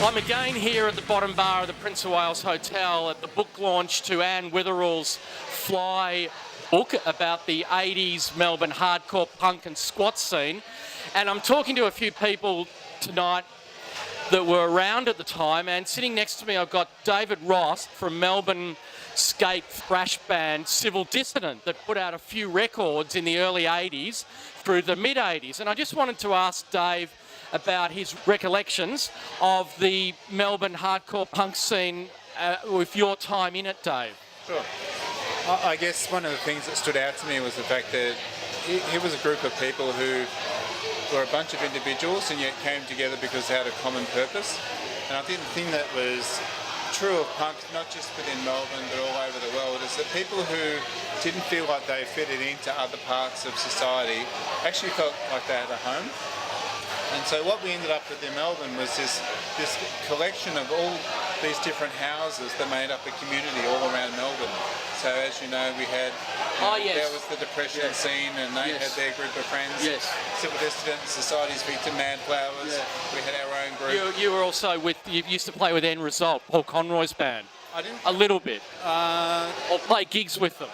I'm again here at the bottom bar of the Prince of Wales Hotel at the book launch to Anne Witherall's Fly book about the 80s Melbourne hardcore punk and squat scene. And I'm talking to a few people tonight that were around at the time, and sitting next to me I've got David Ross from Melbourne skate thrash band Civil Dissident that put out a few records in the early 80s through the mid 80s. And I just wanted to ask Dave about his recollections of the Melbourne hardcore punk scene with your time in it, Dave. Sure. I guess one of the things that stood out to me was the fact that he was a group of people who were a bunch of individuals and yet came together because they had a common purpose. And I think the thing that was true of punk, not just within Melbourne but all over the world, is that people who didn't feel like they fitted into other parts of society actually felt like they had a home. And so what we ended up with in Melbourne was this collection of all these different houses that made up a community all around Melbourne. So as you know, we had, there was the Depression scene, and they had their group of friends. Yes. Civil Dissident, Society's Victim, Mad Flowers. Yeah. We had our own group. You were also you used to play with End Result, Paul Conroy's band. I didn't. A little bit. Or play gigs with them.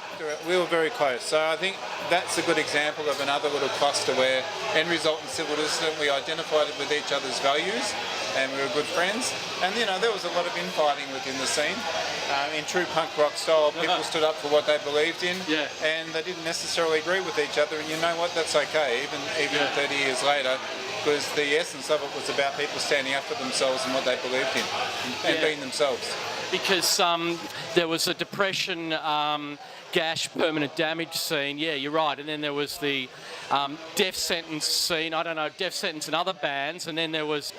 We were very close. So I think that's a good example of another little cluster where End Result and Civil Dissident, we identified with each other's values and we were good friends. And there was a lot of infighting within the scene. In true punk rock style, people stood up for what they believed in, and they didn't necessarily agree with each other. And you know what? That's okay, even 30 years later, because the essence of it was about people standing up for themselves and what they believed in, and being themselves. Because there was a Depression gash permanent damage scene, you're right, and then there was the Death Sentence scene, Death Sentence and other bands, and then there was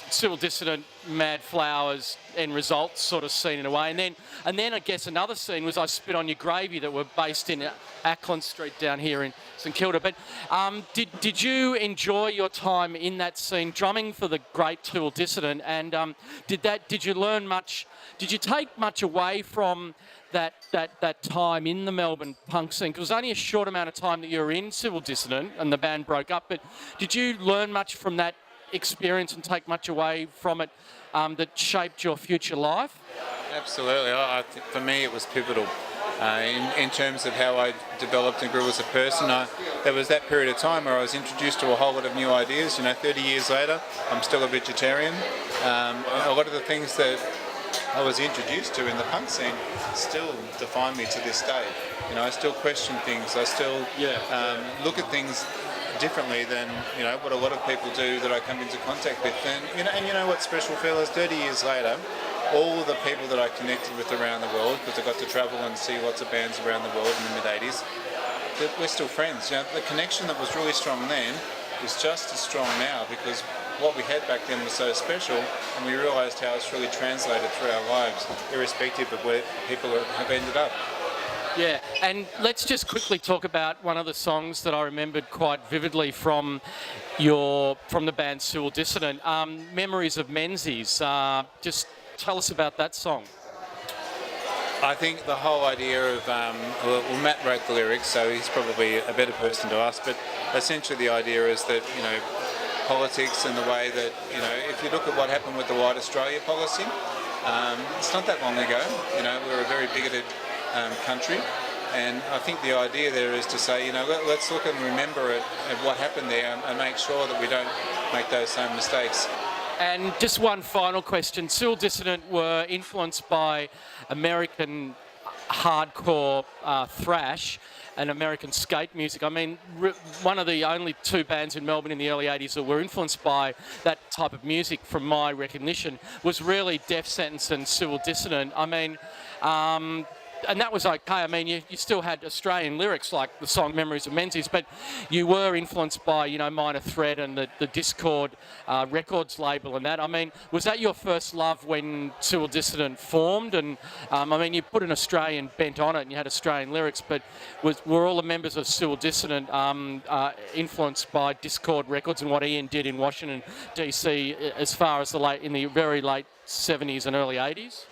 Civil Dissident, Mad Flowers, End Results sort of scene in a way, and then I guess another scene was I Spit on Your Gravy that were based in Ackland Street down here in St Kilda. But did you enjoy your time in that scene, drumming for the great Civil Dissident, and did you learn much? Did you take much away from that time in the Melbourne punk scene? Because it was only a short amount of time that you were in Civil Dissident and the band broke up, but did you learn much from that experience and take much away from it that shaped your future life? Absolutely. I think for me it was pivotal in terms of how I developed and grew as a person. There was that period of time where I was introduced to a whole lot of new ideas. 30 years later, I'm still a vegetarian. A lot of the things that I was introduced to in the punk scene still define me to this day. I still question things. I still look at things differently than what a lot of people do that I come into contact with. And you know what's special, fellas? 30 years later, all the people that I connected with around the world, because I got to travel and see lots of bands around the world in the mid-80s, we're still friends. The connection that was really strong then is just as strong now, because what we had back then was so special, and we realised how it's really translated through our lives, irrespective of where people have ended up. Yeah, and let's just quickly talk about one of the songs that I remembered quite vividly from the band Civil Dissident, Memories of Menzies. Just tell us about that song. I think the whole idea of, Matt wrote the lyrics, so he's probably a better person to ask, but essentially the idea is that, politics and the way that, if you look at what happened with the White Australia policy, it's not that long ago. We're a very bigoted country, and I think the idea there is to say, let's look and remember it and what happened there and make sure that we don't make those same mistakes. And just one final question. Civil Dissident were influenced by American hardcore thrash and American skate music. I mean, one of the only two bands in Melbourne in the early 80s that were influenced by that type of music, from my recognition, was really Death Sentence and Civil Dissident. I mean, and that was okay. I mean, you still had Australian lyrics like the song Memories of Menzies, but you were influenced by, Minor Threat and the Discord records label and that. I mean, was that your first love when Civil Dissident formed? And you put an Australian bent on it and you had Australian lyrics, but were all the members of Civil Dissident influenced by Discord records and what Ian did in Washington, DC, as far as in the very late 70s and early 80s?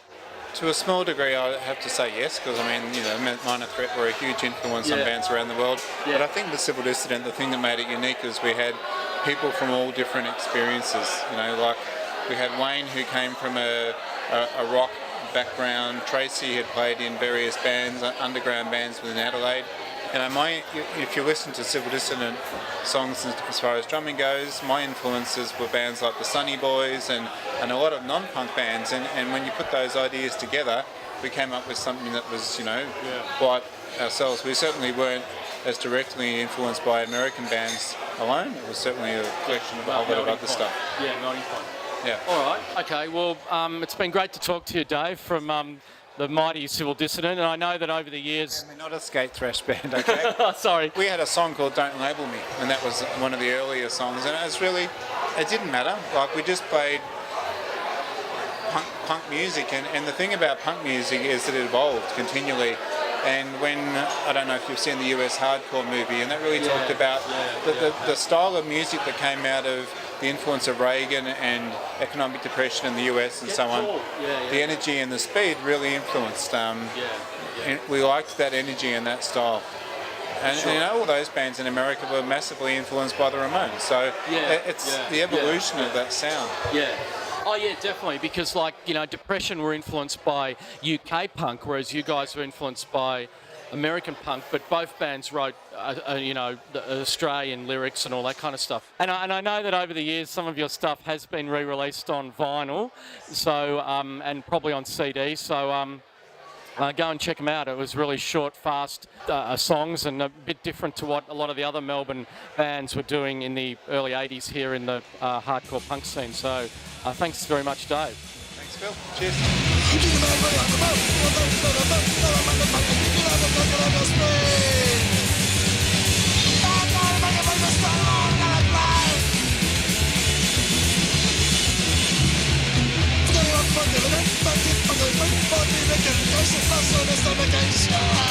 To a small degree, I have to say yes, because Minor Threat were a huge influence on bands around the world. But I think with Civil Dissident, the thing that made it unique is we had people from all different experiences. Like We had Wayne, who came from a rock background. Tracy had played in various bands, underground bands within Adelaide. You know, if you listen to Civil Dissident songs as far as drumming goes, my influences were bands like the Sunny Boys and a lot of non-punk bands. And when you put those ideas together, we came up with something that was, you know, quite ourselves. We certainly weren't as directly influenced by American bands alone. It was certainly a collection of a whole lot of other stuff. Yeah, melting point. Yeah. All right. Okay. Well, it's been great to talk to you, Dave, from the mighty Civil Dissident, and I know that over the years... We're not a skate thrash band, okay? Sorry. We had a song called Don't Label Me, and that was one of the earlier songs, and it didn't matter. Like, we just played punk music, and the thing about punk music is that it evolved continually. And when, I don't know if you've seen the US Hardcore movie, and that really talked about the style of music that came out of the influence of Reagan and economic depression in the US and so on. The energy and the speed really influenced. And we liked that energy and that style. And you know, all those bands in America were massively influenced by the Ramones. So it's the evolution of that sound. Yeah. Oh yeah, definitely. Because like, you know, Depression were influenced by UK punk, whereas you guys were influenced by American punk. But both bands wrote, you know, the Australian lyrics and all that kind of stuff. And I know that over the years, some of your stuff has been re-released on vinyl, so and probably on CD. So go and check them out. It was really short, fast songs, and a bit different to what a lot of the other Melbourne bands were doing in the early 80s here in the hardcore punk scene. So thanks very much, Dave. Thanks, Phil. Cheers. Fucking